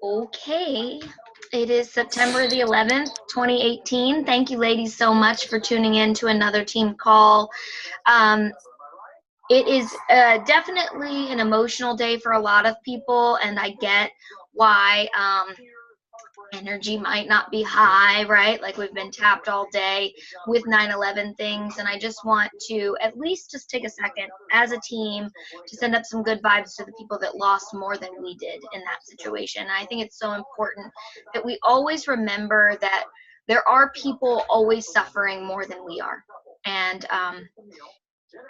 Okay, it is September the 11th, 2018. Thank you, ladies, so much for tuning in to another team call. Um, it is definitely an emotional day for a lot of people, and I get why energy might not be high, right? Like we've been tapped all day with 9/11 things, and I just want to at least just take a second as a team to send up some good vibes to the people that lost more than we did in that situation. And I think it's so important that we always remember that there are people always suffering more than we are. And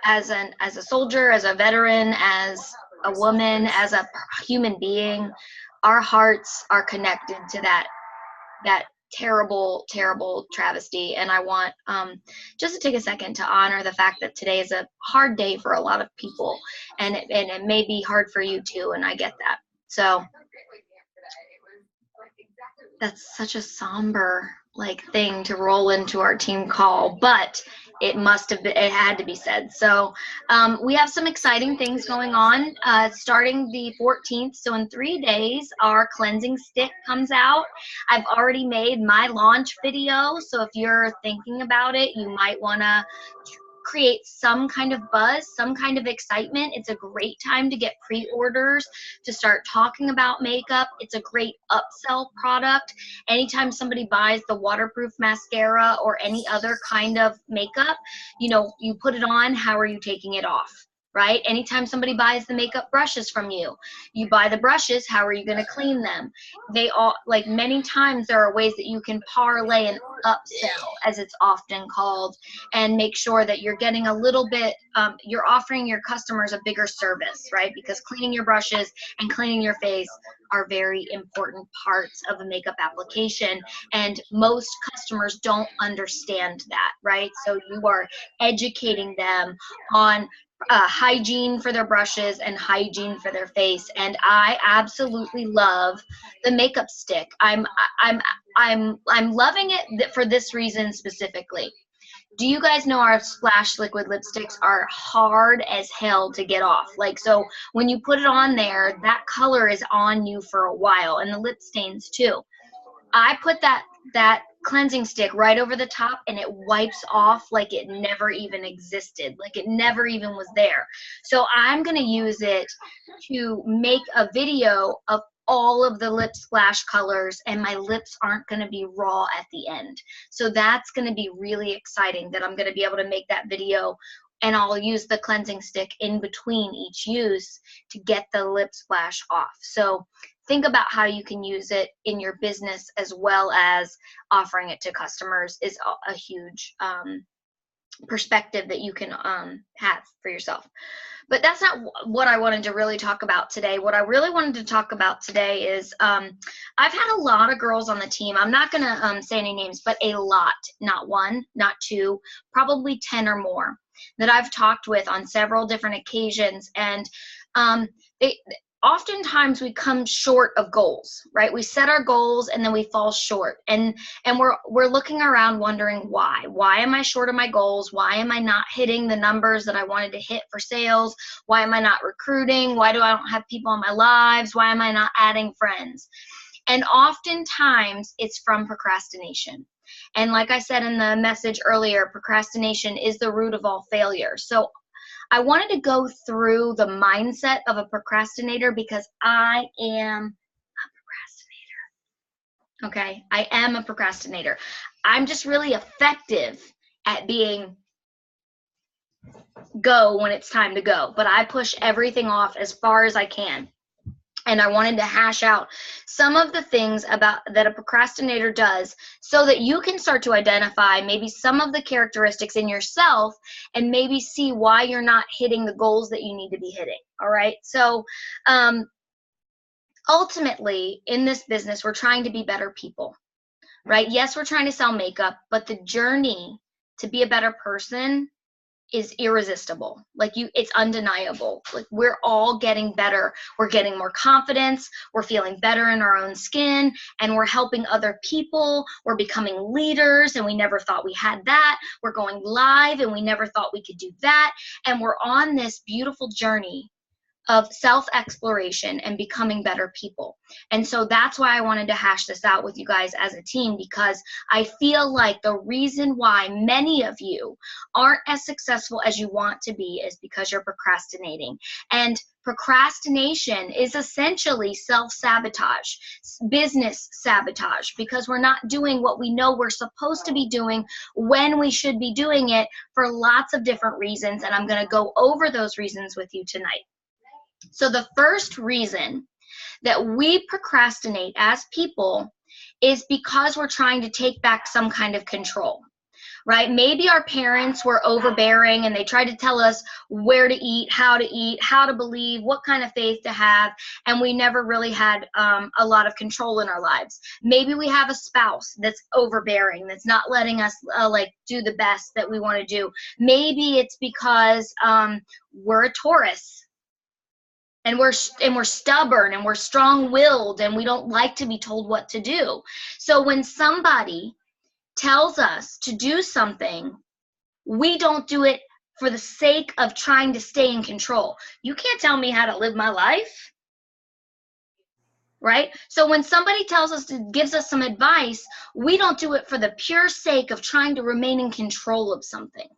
as a soldier, as a veteran, as a woman, as a human being, our hearts are connected to that terrible, terrible travesty. And I want just to take a second to honor the fact that today is a hard day for a lot of people, and it may be hard for you too, and I get that. So that's such a somber like thing to roll into our team call, but it had to be said. So we have some exciting things going on starting the 14th. So in 3 days, our cleansing stick comes out. I've already made my launch video. So if you're thinking about it, you might want to create some kind of buzz, some kind of excitement. It's a great time to get pre-orders, to start talking about makeup. It's a great upsell product. Anytime somebody buys the waterproof mascara or any other kind of makeup, you put it on, how are you taking it off? Right? Anytime somebody buys the makeup brushes from you, you buy the brushes, how are you going to clean them? They all, like, many times there are ways that you can parlay and upsell, as it's often called, and make sure that you're getting a little bit, you're offering your customers a bigger service, right? Because cleaning your brushes and cleaning your face are very important parts of a makeup application, and most customers don't understand that, right? So you are educating them on hygiene for their brushes and hygiene for their face. And I absolutely love the makeup stick. I'm loving it for this reason specifically. Do you guys know our splash liquid lipsticks are hard as hell to get off? Like, so when you put it on there, that color is on you for a while, and the lip stains too. I put that cleansing stick right over the top, and it wipes off like it never even existed, like it never even was there. So I'm going to use it to make a video of all of the lip splash colors, and my lips aren't going to be raw at the end. So that's going to be really exciting, that I'm going to be able to make that video, and I'll use the cleansing stick in between each use to get the lip splash off. So think about how you can use it in your business as well as offering it to customers is a huge perspective that you can have for yourself. But that's not what I wanted to really talk about today. What I really wanted to talk about today is I've had a lot of girls on the team. I'm not going to say any names, but a lot, not one, not two, probably 10 or more that I've talked with on several different occasions. And oftentimes we come short of goals, right? We set our goals and then we fall short, and we're looking around wondering why am I short of my goals? Why am I not hitting the numbers that I wanted to hit for sales? Why am I not recruiting? Why do I don't have people in my lives? Why am I not adding friends? And oftentimes it's from procrastination. And like I said in the message earlier, procrastination is the root of all failure. So I wanted to go through the mindset of a procrastinator because I am a procrastinator. Okay, I am a procrastinator. I'm just really effective at being go when it's time to go, but I push everything off as far as I can. And I wanted to hash out some of the things about that a procrastinator does so that you can start to identify maybe some of the characteristics in yourself and maybe see why you're not hitting the goals that you need to be hitting. All right. So ultimately in this business, we're trying to be better people, right? Yes, we're trying to sell makeup, but the journey to be a better person is irresistible. Like it's undeniable. Like we're all getting better. We're getting more confidence. We're feeling better in our own skin, and we're helping other people. We're becoming leaders, and we never thought we had that. We're going live, and we never thought we could do that. And we're on this beautiful journey of self-exploration and becoming better people. And so that's why I wanted to hash this out with you guys as a team, because I feel like the reason why many of you aren't as successful as you want to be is because you're procrastinating. And procrastination is essentially self-sabotage, business sabotage, because we're not doing what we know we're supposed to be doing when we should be doing it for lots of different reasons. And I'm going to go over those reasons with you tonight. So the first reason that we procrastinate as people is because we're trying to take back some kind of control, right? Maybe our parents were overbearing and they tried to tell us where to eat, how to believe, what kind of faith to have, and we never really had a lot of control in our lives. Maybe we have a spouse that's overbearing, that's not letting us like do the best that we want to do. Maybe it's because we're a Taurus. And we're stubborn and we're strong-willed and we don't like to be told what to do. So when somebody tells us to do something, we don't do it for the sake of trying to stay in control. You can't tell me how to live my life, right? So when somebody tells us, gives us some advice, we don't do it for the pure sake of trying to remain in control of something.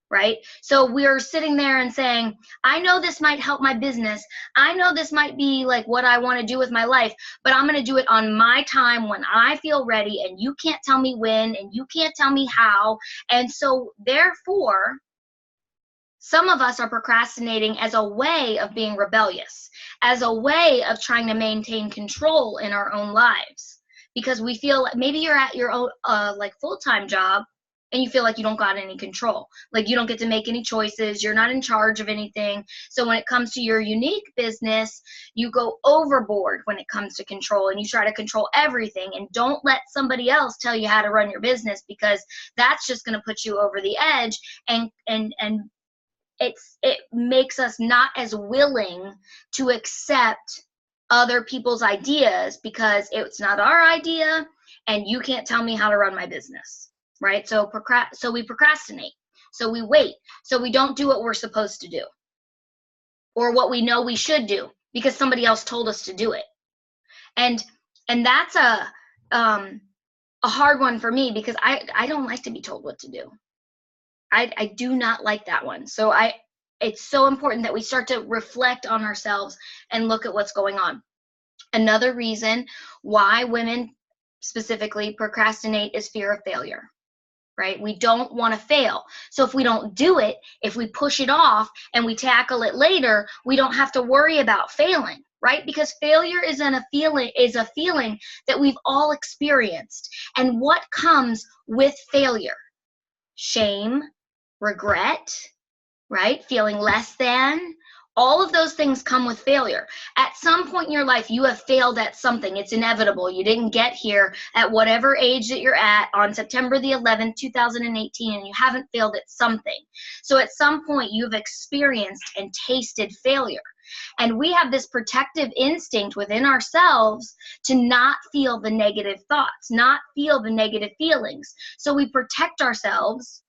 Right? So we're sitting there and saying, I know this might help my business. I know this might be like what I want to do with my life, but I'm going to do it on my time when I feel ready, and you can't tell me when, and you can't tell me how. And so therefore, some of us are procrastinating as a way of being rebellious, as a way of trying to maintain control in our own lives, because we feel like maybe you're at your own like full-time job, and you feel like you don't got any control. Like you don't get to make any choices. You're not in charge of anything. So when it comes to your unique business, you go overboard when it comes to control, and you try to control everything, and don't let somebody else tell you how to run your business, because that's just going to put you over the edge, and it makes us not as willing to accept other people's ideas, because it's not our idea and you can't tell me how to run my business. Right? So we procrastinate. So we wait. So we don't do what we're supposed to do, or what we know we should do because somebody else told us to do it. And that's a hard one for me, because I don't like to be told what to do. I do not like that one. So it's so important that we start to reflect on ourselves and look at what's going on. Another reason why women specifically procrastinate is fear of failure. Right? We don't want to fail. So if we don't do it, if we push it off and we tackle it later, we don't have to worry about failing, right? Because failure is a feeling that we've all experienced. And what comes with failure? Shame, regret, right? Feeling less than. All of those things come with failure. At some point in your life, you have failed at something. It's inevitable. You didn't get here at whatever age that you're at on September the 11th, 2018, and you haven't failed at something. So at some point, you've experienced and tasted failure. And we have this protective instinct within ourselves to not feel the negative thoughts, not feel the negative feelings. So we protect ourselves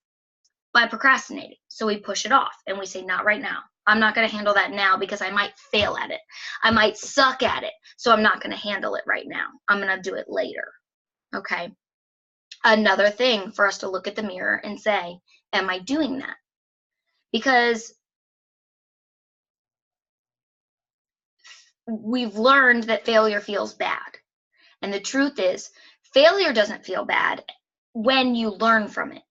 by procrastinating. So we push it off and we say, not right now. I'm not going to handle that now because I might fail at it. I might suck at it. So I'm not going to handle it right now. I'm going to do it later. Okay. Another thing for us to look at the mirror and say, am I doing that? Because we've learned that failure feels bad. And the truth is, failure doesn't feel bad when you learn from it.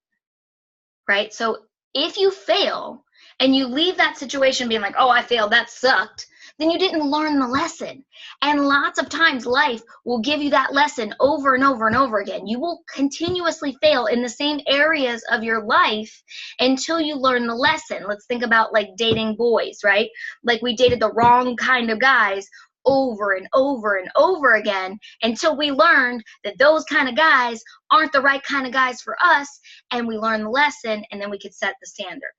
Right? So if you fail and you leave that situation being like, oh, I failed, that sucked, then you didn't learn the lesson. And lots of times life will give you that lesson over and over and over again. You will continuously fail in the same areas of your life until you learn the lesson. Let's think about like dating boys, right? Like we dated the wrong kind of guys over and over and over again until we learned that those kind of guys aren't the right kind of guys for us, and we learn the lesson, and then we could set the standard.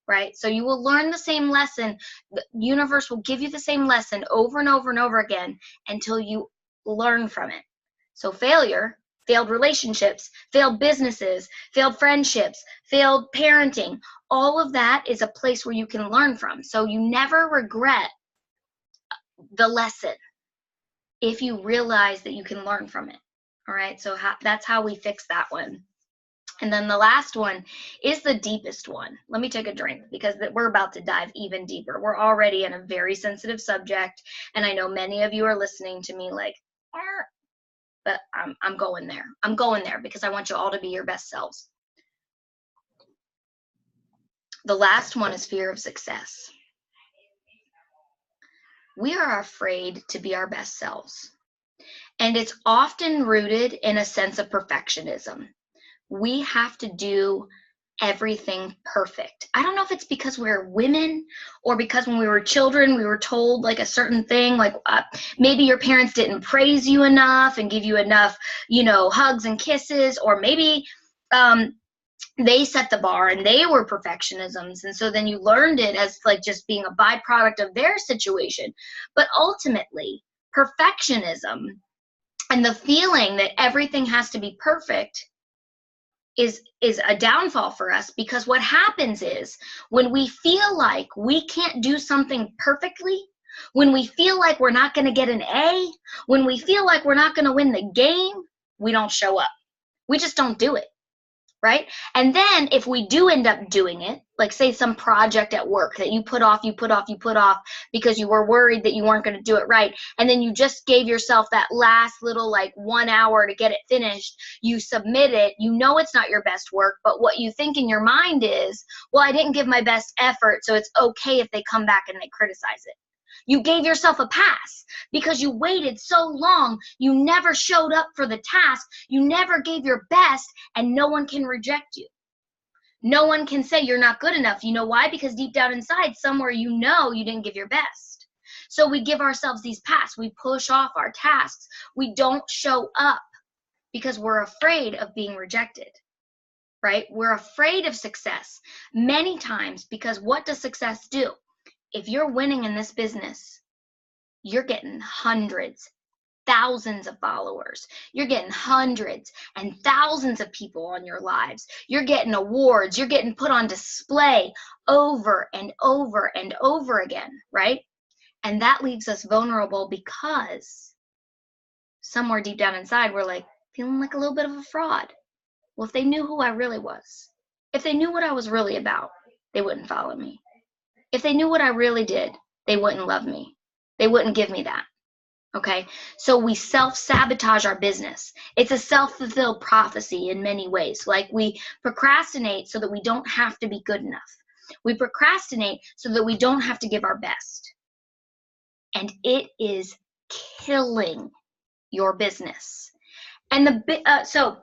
Right? So you will learn the same lesson. The universe will give you the same lesson over and over and over again until you learn from it. So failure, failed relationships, failed businesses, failed friendships, failed parenting, all of that is a place where you can learn from. So you never regret the lesson if you realize that you can learn from it. All right, so that's how we fix that one. And then the last one is the deepest one. Let me take a drink because we're about to dive even deeper. We're already in a very sensitive subject, and I know many of you are listening to me like, but I'm going there. I'm going there because I want you all to be your best selves. The last one is fear of success. We are afraid to be our best selves, and it's often rooted in a sense of perfectionism. We have to do everything perfect. I don't know if it's because we're women or because when we were children, we were told like a certain thing, like maybe your parents didn't praise you enough and give you enough, hugs and kisses, or maybe they set the bar and they were perfectionisms. And so then you learned it as like just being a byproduct of their situation. But ultimately, perfectionism and the feeling that everything has to be perfect is a downfall for us, because what happens is when we feel like we can't do something perfectly, when we feel like we're not going to get an A, when we feel like we're not going to win the game, we don't show up. We just don't do it, right? And then if we do end up doing it, like say some project at work that you put off because you were worried that you weren't going to do it right, and then you just gave yourself that last little like 1 hour to get it finished, you submit it, it's not your best work, but what you think in your mind is, well, I didn't give my best effort, so it's okay if they come back and they criticize it. You gave yourself a pass because you waited so long, you never showed up for the task, you never gave your best, and no one can reject you. No one can say you're not good enough. You know why? Because deep down inside, somewhere you didn't give your best. So we give ourselves these passes. We push off our tasks. We don't show up because we're afraid of being rejected, right? We're afraid of success many times because what does success do? If you're winning in this business, you're getting hundreds, thousands of followers. You're getting hundreds and thousands of people on your lives. You're getting awards. You're getting put on display over and over and over again, right? And that leaves us vulnerable because somewhere deep down inside, we're like feeling like a little bit of a fraud. Well, if they knew who I really was, if they knew what I was really about, they wouldn't follow me. If they knew what I really did, they wouldn't love me. They wouldn't give me that. Okay, so we self-sabotage our business. It's a self-fulfilled prophecy in many ways. Like we procrastinate so that we don't have to be good enough. We procrastinate so that we don't have to give our best. And it is killing your business. And so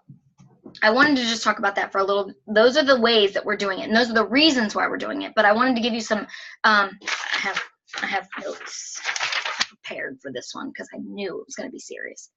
I wanted to just talk about that for a little. Those are the ways that we're doing it, and those are the reasons why we're doing it. But I wanted to give you some. I have notes prepared for this one because I knew it was going to be serious.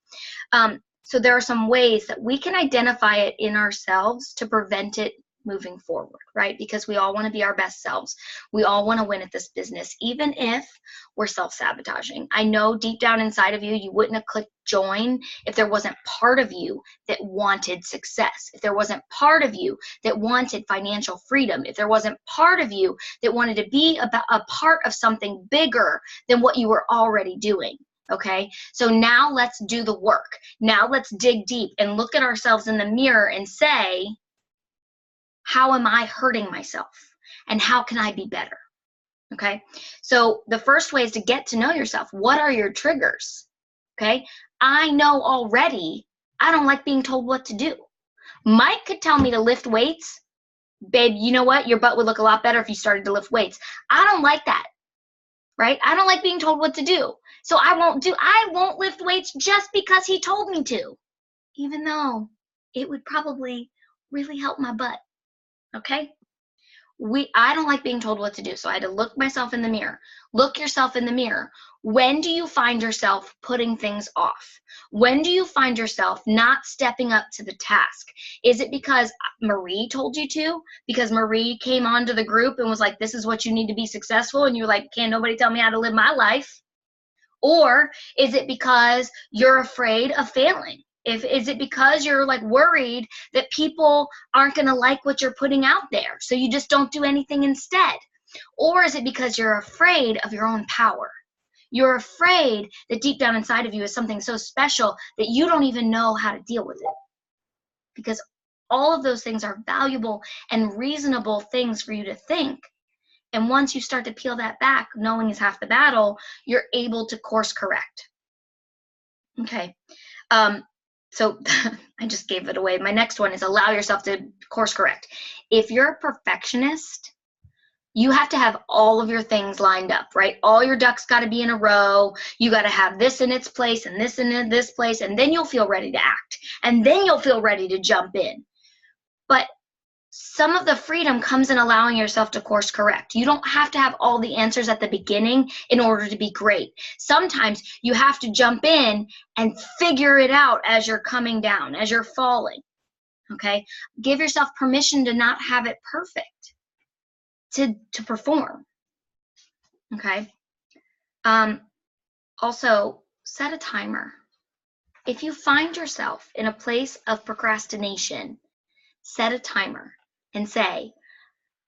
So there are some ways that we can identify it in ourselves to prevent it moving forward, right? Because we all want to be our best selves. We all want to win at this business, even if we're self-sabotaging. I know deep down inside of you, you wouldn't have clicked join if there wasn't part of you that wanted success, if there wasn't part of you that wanted financial freedom, if there wasn't part of you that wanted to be a part of something bigger than what you were already doing. Okay, so now let's do the work. Now let's dig deep and look at ourselves in the mirror and say, how am I hurting myself? And how can I be better? Okay, so the first way is to get to know yourself. What are your triggers? Okay, I know already I don't like being told what to do. Mike could tell me to lift weights. Babe, you know what? Your butt would look a lot better if you started to lift weights. I don't like that, right? I don't like being told what to do. So I won't lift weights just because he told me to, even though it would probably really help my butt. Okay? I don't like being told what to do, so I had to look myself in the mirror. Look yourself in the mirror. When do you find yourself putting things off? When do you find yourself not stepping up to the task? Is it because Marie told you to? Because Marie came onto the group and was like, this is what you need to be successful, and you're like, can't nobody tell me how to live my life? Or is it because you're afraid of failing? Is it because you're like worried that people aren't going to like what you're putting out there, so you just don't do anything instead? Or is it because you're afraid of your own power? You're afraid that deep down inside of you is something so special that you don't even know how to deal with it. Because all of those things are valuable and reasonable things for you to think. And once you start to peel that back, knowing is half the battle, you're able to course correct. Okay. So I just gave it away. My next one is allow yourself to course correct. If you're a perfectionist, you have to have all of your things lined up, right? All your ducks got to be in a row. You got to have this in its place and this in this place, and then you'll feel ready to act. And then you'll feel ready to jump in. But some of the freedom comes in allowing yourself to course correct. You don't have to have all the answers at the beginning in order to be great. Sometimes you have to jump in and figure it out as you're coming down, as you're falling. Okay? Give yourself permission to not have it perfect, to perform. Okay? Also, set a timer. If you find yourself in a place of procrastination, set a timer and say,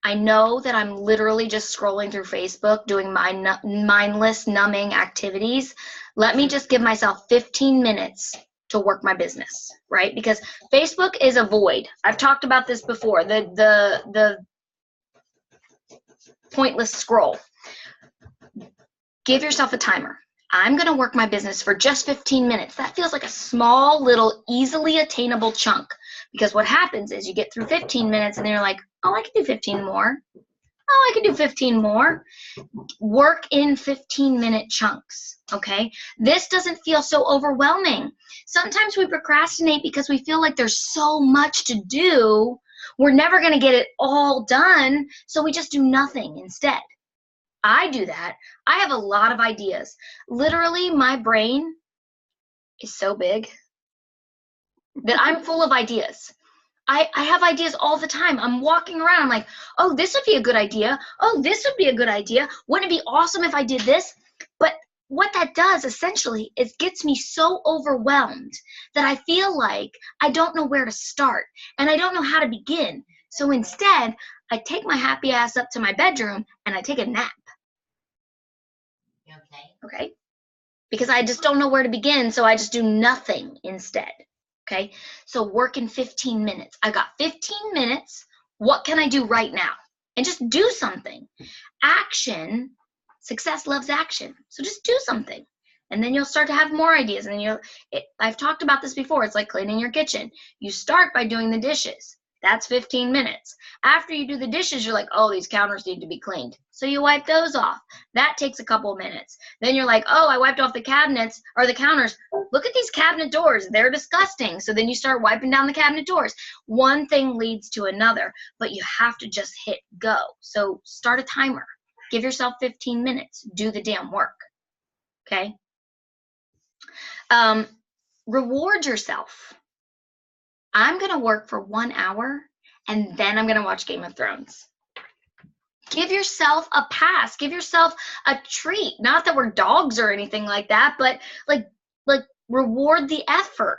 I know that I'm literally just scrolling through Facebook doing my mindless, numbing activities. Let me just give myself 15 minutes to work my business, right? Because Facebook is a void. I've talked about this before, the pointless scroll. Give yourself a timer. I'm going to work my business for just 15 minutes. That feels like a small, little, easily attainable chunk. Because what happens is you get through 15 minutes and then you're like, oh, I can do 15 more. Oh, I can do 15 more. Work in 15-minute chunks, okay? This doesn't feel so overwhelming. Sometimes we procrastinate because we feel like there's so much to do. We're never going to get it all done, so we just do nothing instead. I do that. I have a lot of ideas. Literally, my brain is so big that I'm full of ideas. I have ideas all the time. I'm walking around. I'm like, oh, this would be a good idea. Oh, this would be a good idea. Wouldn't it be awesome if I did this? But what that does essentially is gets me so overwhelmed that I feel like I don't know where to start and I don't know how to begin. So instead, I take my happy ass up to my bedroom and I take a nap. Okay? Because I just don't know where to begin, so I just do nothing instead. Okay? So work in 15 minutes. I got 15 minutes. What can I do right now? And just do something. Action, success loves action. So just do something. And then you'll start to have more ideas. And I've talked about this before. It's like cleaning your kitchen. You start by doing the dishes. That's 15 minutes. After you do the dishes, you're like, oh, these counters need to be cleaned. So you wipe those off. That takes a couple of minutes. Then you're like, oh, I wiped off the cabinets or the counters. Look at these cabinet doors. They're disgusting. So then you start wiping down the cabinet doors. One thing leads to another, but you have to just hit go. So start a timer. Give yourself 15 minutes. Do the damn work. Okay? Reward yourself. I'm going to work for 1 hour and then I'm going to watch Game of Thrones. Give yourself a pass. Give yourself a treat. Not that we're dogs or anything like that, but like reward the effort,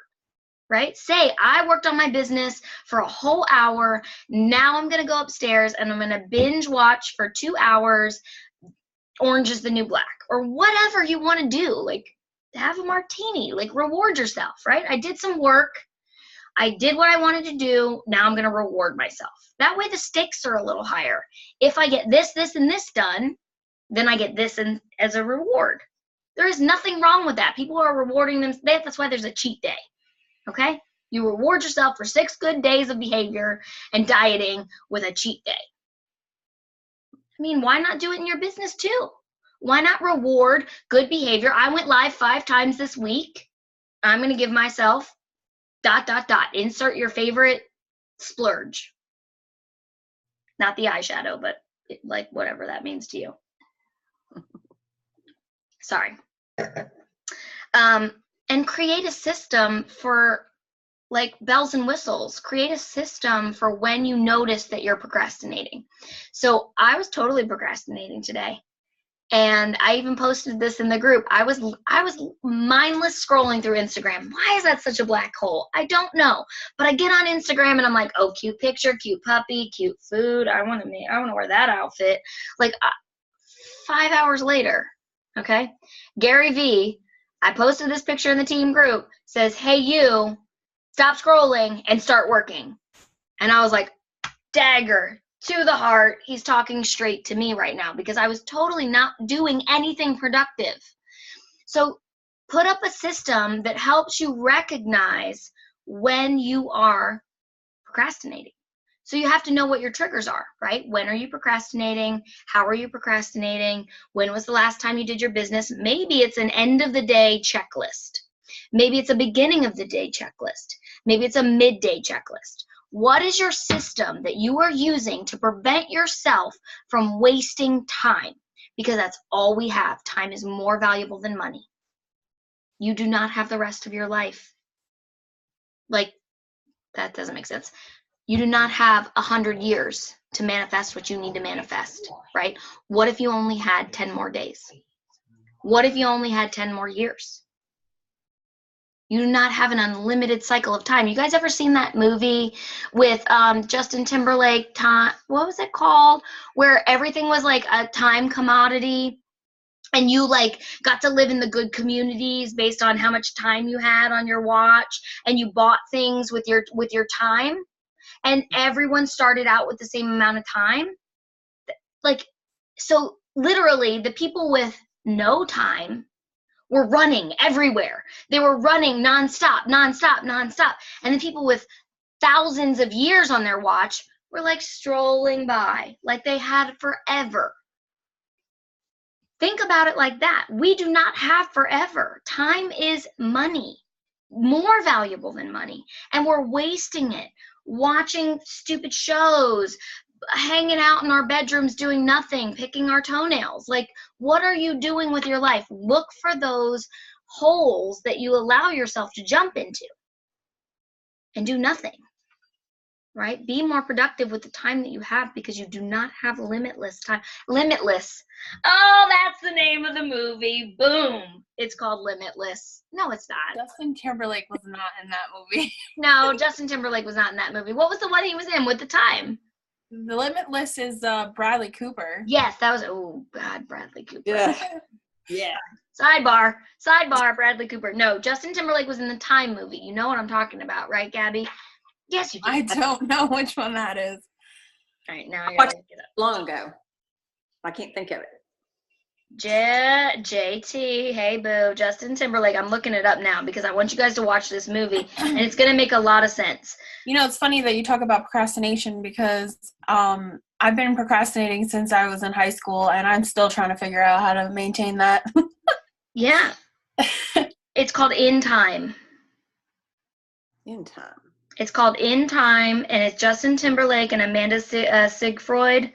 right? Say, I worked on my business for a whole hour. Now I'm going to go upstairs and I'm going to binge watch for 2 hours Orange is the New Black or whatever you want to do. Like have a martini, like reward yourself, right? I did some work. I did what I wanted to do. Now I'm going to reward myself. That way the stakes are a little higher. If I get this, this, and this done, then I get this as a reward. There is nothing wrong with that. People are rewarding them. That's why there's a cheat day. Okay? You reward yourself for 6 good days of behavior and dieting with a cheat day. I mean, why not do it in your business too? Why not reward good behavior? I went live 5 times this week. I'm going to give myself ... Insert your favorite splurge. Not the eyeshadow, but like whatever that means to you. Sorry. And create a system for like bells and whistles. Create a system for when you notice that you're procrastinating. So I was totally procrastinating today. And I even posted this in the group. I was mindless scrolling through Instagram. Why is that such a black hole? I don't know. But I get on Instagram and I'm like, oh, cute picture, cute puppy, cute food. I want to wear that outfit. Like 5 hours later, Okay. Gary V, I posted this picture in the team group, says, hey, you, stop scrolling and start working. And I was like, dagger to the heart. He's talking straight to me right now because I was totally not doing anything productive. So put up a system that helps you recognize when you are procrastinating. So you have to know what your triggers are, right? When are you procrastinating? How are you procrastinating? When was the last time you did your business? Maybe it's an end of the day checklist. Maybe it's a beginning of the day checklist. Maybe it's a midday checklist. What is your system that you are using to prevent yourself from wasting time? Because that's all we have. Time is more valuable than money. You do not have the rest of your life. Like, that doesn't make sense. You do not have 100 years to manifest what you need to manifest, right? What if you only had 10 more days? What if you only had 10 more years? You do not have an unlimited cycle of time. You guys ever seen that movie with Justin Timberlake, time, what was it called? Where everything was like a time commodity and you like got to live in the good communities based on how much time you had on your watch, and you bought things with your time, and everyone started out with the same amount of time. Like, so literally the people with no time were running everywhere. They were running nonstop. And the people with thousands of years on their watch were like strolling by, like they had forever. Think about it like that. We do not have forever. Time is money, more valuable than money. And we're wasting it watching stupid shows, hanging out in our bedrooms doing nothing, picking our toenails. Like, what are you doing with your life? Look for those holes that you allow yourself to jump into and do nothing, right? Be more productive with the time that you have, because you do not have limitless time. Limitless. Oh, that's the name of the movie. Boom. It's called Limitless. No, it's not. Justin Timberlake was not in that movie. No, Justin Timberlake was not in that movie. What was the one he was in with the time? The Limitless is Bradley Cooper. Yes, that was, oh God, Bradley Cooper. Yeah. Yeah. Sidebar, Bradley Cooper. No, Justin Timberlake was in the Time movie. You know what I'm talking about, right, Gabby? Yes, you do. I don't know which one that is. All right, now I Watched gotta look it up. long ago. I can't think of it. JT, hey boo, Justin Timberlake. I'm looking it up now because I want you guys to watch this movie, and it's gonna make a lot of sense. You know, it's funny that you talk about procrastination, because I've been procrastinating since I was in high school, and I'm still trying to figure out how to maintain that. Yeah. It's called In Time. In Time. It's called In Time, and it's Justin Timberlake and Amanda Seyfried.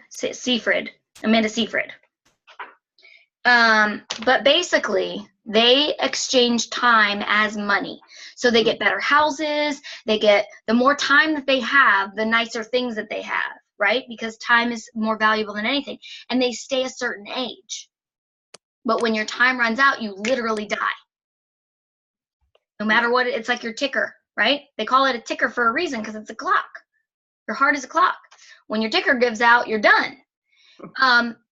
But basically, they exchange time as money. So they get better houses. The more time that they have, the nicer things that they have, right? Because time is more valuable than anything. And they stay a certain age. But when your time runs out, you literally die. No matter what, it's like your ticker, right? They call it a ticker for a reason, because it's a clock. Your heart is a clock. When your ticker gives out, you're done.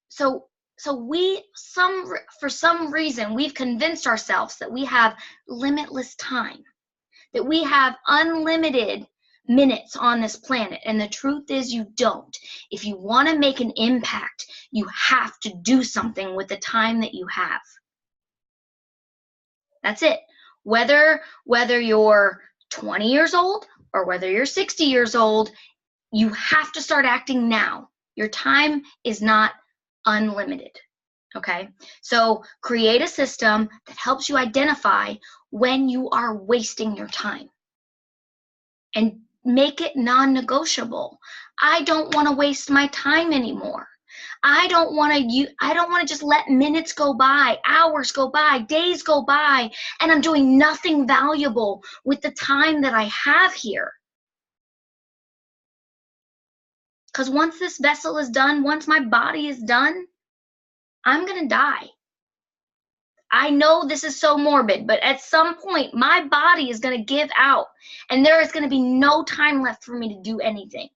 So for some reason, we've convinced ourselves that we have limitless time, that we have unlimited minutes on this planet. And the truth is, you don't. If you want to make an impact, you have to do something with the time that you have. That's it. Whether you're 20 years old or whether you're 60 years old, you have to start acting now. Your time is not unlimited. Okay? So create a system that helps you identify when you are wasting your time, and make it non-negotiable. I don't want to waste my time anymore. I don't want to just let minutes go by, hours go by, days go by, and I'm doing nothing valuable with the time that I have here. Because once this vessel is done, once my body is done, I'm going to die. I know this is so morbid, but at some point, my body is going to give out, and there is going to be no time left for me to do anything.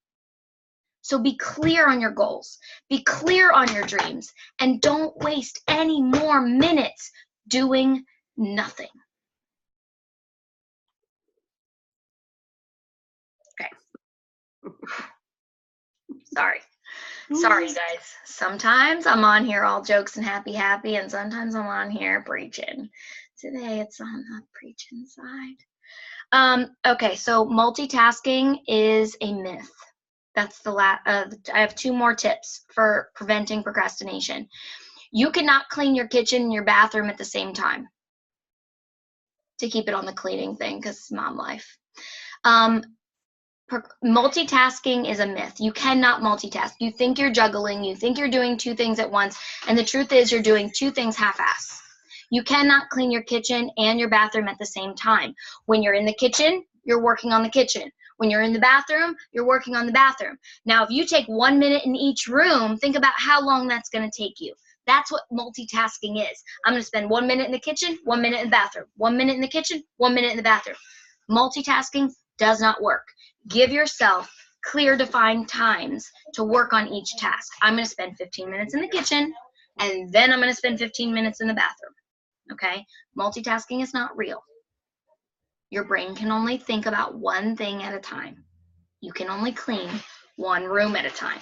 So be clear on your goals, be clear on your dreams, and don't waste any more minutes doing nothing. Okay. Sorry, guys. Sometimes I'm on here all jokes and happy, and sometimes I'm on here preaching. Today it's on the preaching side. Okay, so multitasking is a myth. That's the last. I have 2 more tips for preventing procrastination. You cannot clean your kitchen and your bathroom at the same time. To keep it on the cleaning thing, because it's mom life. Multitasking is a myth. You cannot multitask. You think you're juggling. You think you're doing 2 things at once, and the truth is you're doing 2 things half-ass. You cannot clean your kitchen and your bathroom at the same time. When you're in the kitchen, you're working on the kitchen. When you're in the bathroom, you're working on the bathroom. Now, if you take 1 minute in each room, think about how long that's going to take you. That's what multitasking is. I'm going to spend 1 minute in the kitchen, 1 minute in the bathroom, 1 minute in the kitchen, 1 minute in the bathroom. Multitasking does not work. Give yourself clear, defined times to work on each task. I'm going to spend 15 minutes in the kitchen, and then I'm going to spend 15 minutes in the bathroom. Okay? Multitasking is not real. Your brain can only think about one thing at a time. You can only clean 1 room at a time.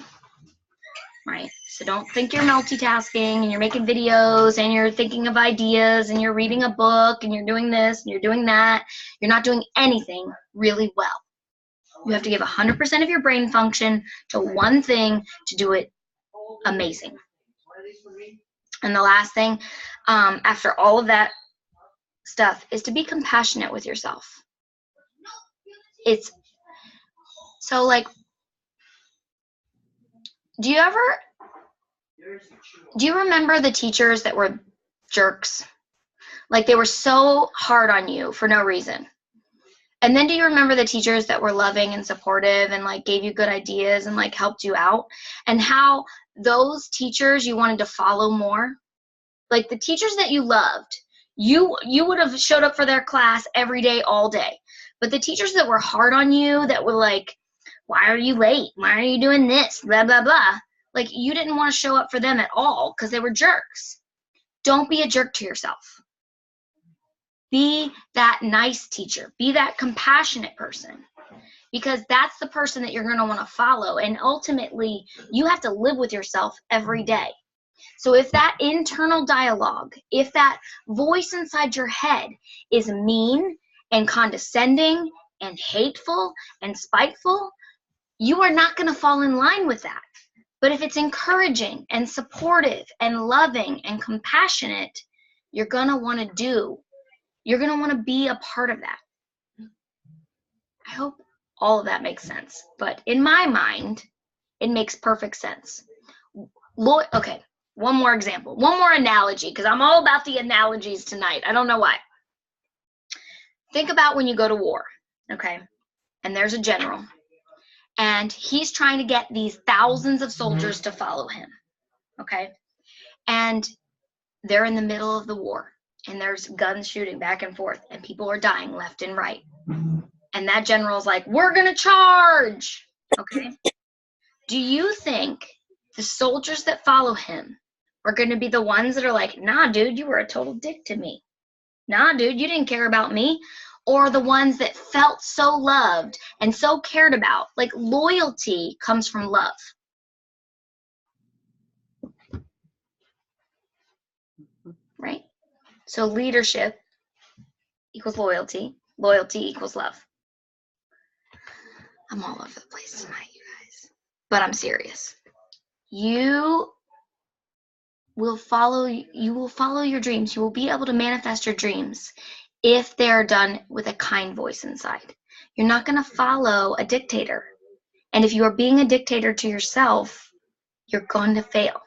Right? So don't think you're multitasking and you're making videos and you're thinking of ideas and you're reading a book and you're doing this and you're doing that. You're not doing anything really well. You have to give 100% of your brain function to one thing to do it amazing. And the last thing, after all of that stuff, is to be compassionate with yourself. It's so like, do you remember the teachers that were jerks? Like they were so hard on you for no reason. And then do you remember the teachers that were loving and supportive and like gave you good ideas and like helped you out? And how those teachers you wanted to follow more? Like the teachers that you loved, you would have showed up for their class every day, all day. But the teachers that were hard on you, that were like, why are you late? Why are you doing this? Blah, blah, blah. Like you didn't want to show up for them at all because they were jerks. Don't be a jerk to yourself. Be that nice teacher. Be that compassionate person, because that's the person that you're going to want to follow. And ultimately, you have to live with yourself every day. So if that internal dialogue, if that voice inside your head is mean and condescending and hateful and spiteful, you are not going to fall in line with that. But if it's encouraging and supportive and loving and compassionate, you're going to want to be a part of that. I hope all of that makes sense. But in my mind, it makes perfect sense. Okay, one more example. One more analogy, because I'm all about the analogies tonight. I don't know why. Think about when you go to war, okay? And there's a general. And he's trying to get these thousands of soldiers to follow him, okay? And they're in the middle of the war. And there's guns shooting back and forth, and people are dying left and right. And that general's like, we're going to charge, okay? Do you think the soldiers that follow him are going to be the ones that are like, nah, dude, you were a total dick to me. Nah, dude, you didn't care about me. Or the ones that felt so loved and so cared about? Like loyalty comes from love. Right? So leadership equals loyalty. Loyalty equals love. I'm all over the place tonight, you guys. But I'm serious. You will follow your dreams. You will be able to manifest your dreams if they're done with a kind voice inside. You're not going to follow a dictator. And if you are being a dictator to yourself, you're going to fail.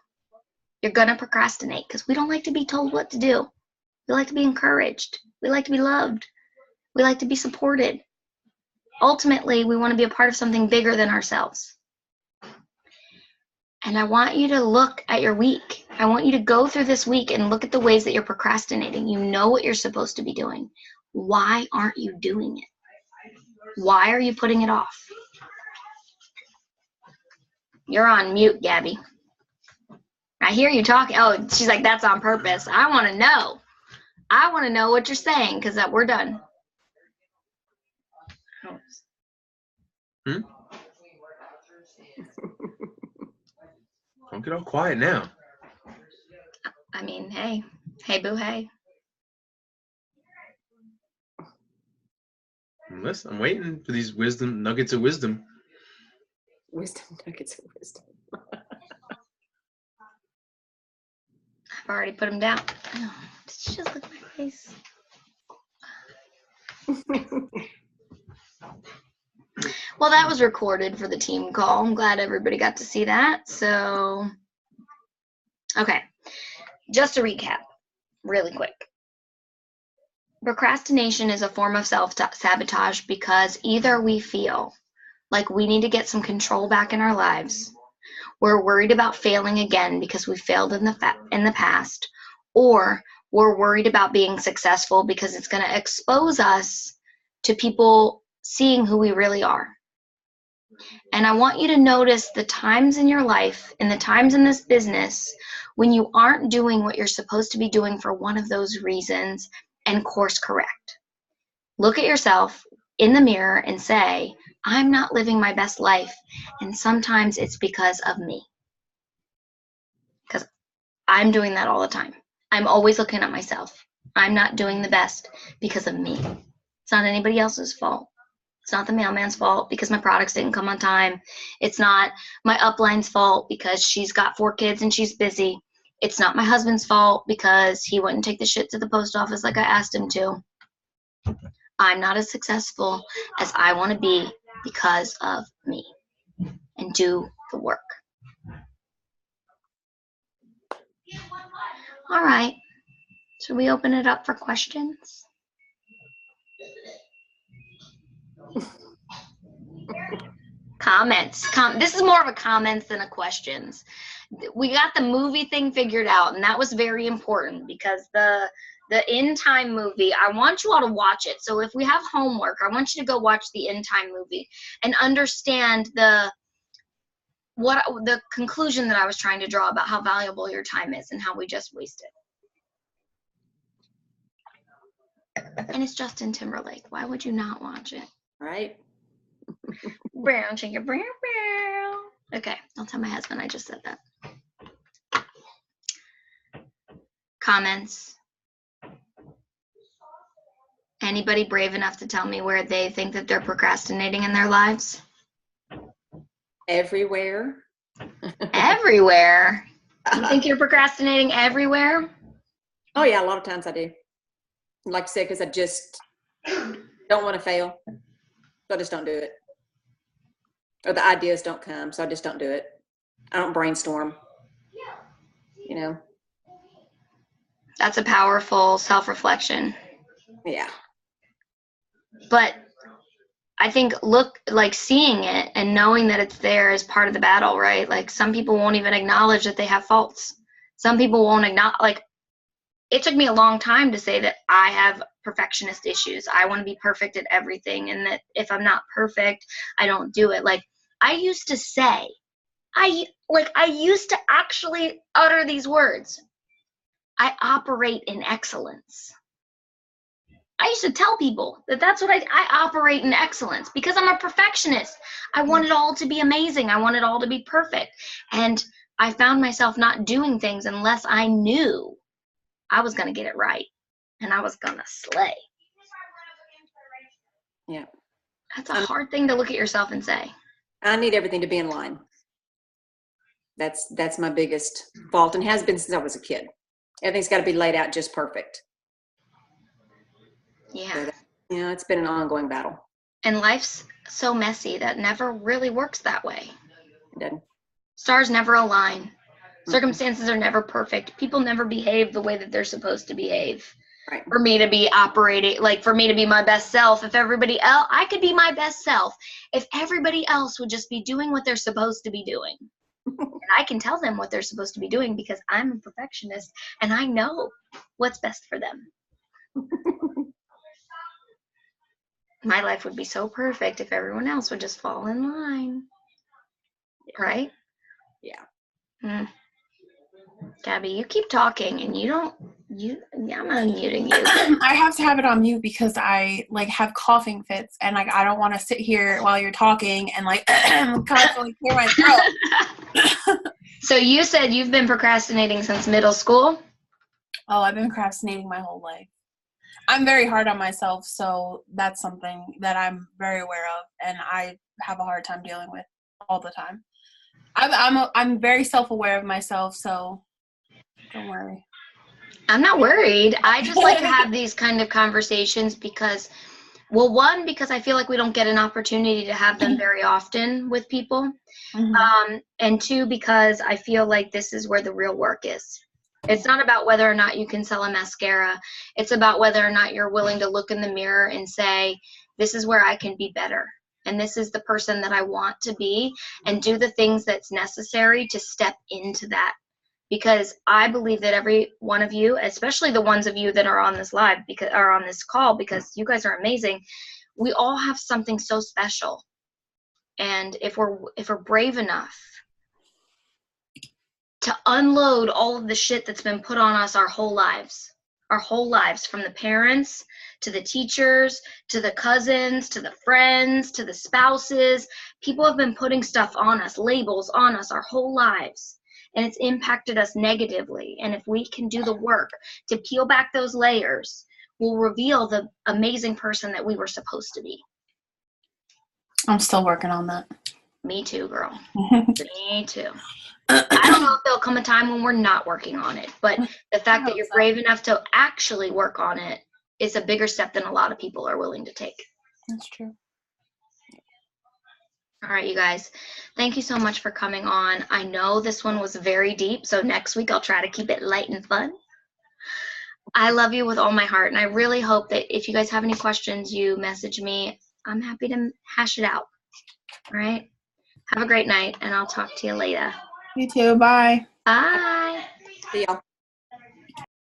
You're going to procrastinate because we don't like to be told what to do. We like to be encouraged. We like to be loved. We like to be supported. Ultimately, we want to be a part of something bigger than ourselves. And I want you to look at your week. I want you to go through this week and look at the ways that you're procrastinating. You know what you're supposed to be doing. Why aren't you doing it? Why are you putting it off? You're on mute, Gabby. I hear you talking. Oh, she's like, that's on purpose. I want to know. I want to know what you're saying because we're done. Hmm? Don't get all quiet now. I mean, hey. Hey, boo, hey. Listen, I'm waiting for these nuggets of wisdom. Wisdom nuggets of wisdom. I've already put them down. Oh, did you just look at my face? Well, that was recorded for the team call. I'm glad everybody got to see that. So, okay. Just to recap, really quick. Procrastination is a form of self-sabotage because either we feel like we need to get some control back in our lives, we're worried about failing again because we failed in the past, or we're worried about being successful because it's going to expose us to people seeing who we really are. And I want you to notice the times in your life and the times in this business when you aren't doing what you're supposed to be doing for one of those reasons and course correct. Look at yourself in the mirror and say, I'm not living my best life, and sometimes it's because of me. Because I'm doing that all the time. I'm always looking at myself. I'm not doing the best because of me. It's not anybody else's fault. It's not the mailman's fault because my products didn't come on time. It's not my upline's fault because she's got 4 kids and she's busy. It's not my husband's fault because he wouldn't take the shit to the post office like I asked him to. I'm not as successful as I want to be because of me. And do the work. All right. Should we open it up for questions? Comments. This is more of a comments than a questions. We got the movie thing figured out, and that was very important because the In Time movie, I want you all to watch it. So if we have homework, I want you to go watch the In Time movie and understand the conclusion that I was trying to draw about how valuable your time is and how we just waste it. And it's Justin Timberlake. Why would you not watch it? Right? Brown chicken, brown, brown. Okay, I'll tell my husband I just said that. Comments? Anybody brave enough to tell me where they think that they're procrastinating in their lives? Everywhere. Everywhere? You think you're procrastinating everywhere? Oh yeah, a lot of times I do. Like I said, because I just don't want to fail. So I just don't do it. Or the ideas don't come, so I just don't do it. I don't brainstorm. You know? That's a powerful self-reflection. Yeah. But I think seeing it and knowing that it's there is part of the battle, right? Like some people won't even acknowledge that they have faults. Some people won't acknowledge, it took me a long time to say that I have perfectionist issues. I want to be perfect at everything, and that if I'm not perfect, I don't do it. Like I used to say, I used to actually utter these words. I operate in excellence. I used to tell people that that's what I operate in excellence because I'm a perfectionist. I want it all to be amazing. I want it all to be perfect. And I found myself not doing things unless I knew I was going to get it right and I was going to slay. Yeah. That's a hard thing to look at yourself and say. I need everything to be in line. That's my biggest fault and has been since I was a kid. Everything's got to be laid out just perfect. Yeah. So it's been an ongoing battle. And life's so messy that never really works that way. It doesn't. Stars never align. Circumstances are never perfect. People never behave the way that they're supposed to behave. Right. For me to be operating, for me to be my best self, if everybody else, I could be my best self if everybody else would just be doing what they're supposed to be doing. And I can tell them what they're supposed to be doing because I'm a perfectionist and I know what's best for them. My life would be so perfect if everyone else would just fall in line. Right? Yeah. Mm. Gabby, you keep talking and I'm unmuting you. I have to have it on mute because I like have coughing fits and like I don't want to sit here while you're talking and like constantly clear my throat. So you said you've been procrastinating since middle school? Oh, I've been procrastinating my whole life. I'm very hard on myself, so that's something that I'm very aware of and I have a hard time dealing with all the time. I'm very self-aware of myself, so don't worry. I'm not worried. I just like to have these kind of conversations because, well, one, because I feel like we don't get an opportunity to have them very often with people. Mm-hmm. And two, because I feel like this is where the real work is. It's not about whether or not you can sell a mascara. It's about whether or not you're willing to look in the mirror and say, this is where I can be better. And this is the person that I want to be, and do the things that's necessary to step into that. Because I believe that every one of you, especially the ones of you that are on this live because are on this call, because you guys are amazing, we all have something so special. And if we're brave enough to unload all of the shit that's been put on us our whole lives, from the parents to the teachers to the cousins to the friends to the spouses, people have been putting stuff on us, labels on us our whole lives, and it's impacted us negatively. And if we can do the work to peel back those layers, we'll reveal the amazing person that we were supposed to be. I'm still working on that. Me too, girl. Me too. I don't know if there'll come a time when we're not working on it, but the fact that you're brave enough to actually work on it is a bigger step than a lot of people are willing to take. That's true. All right, you guys, thank you so much for coming on. I know this one was very deep, so next week I'll try to keep it light and fun. I love you with all my heart, and I really hope that if you guys have any questions, you message me. I'm happy to hash it out. All right? Have a great night, and I'll talk to you later. You too. Bye. Bye. See y'all.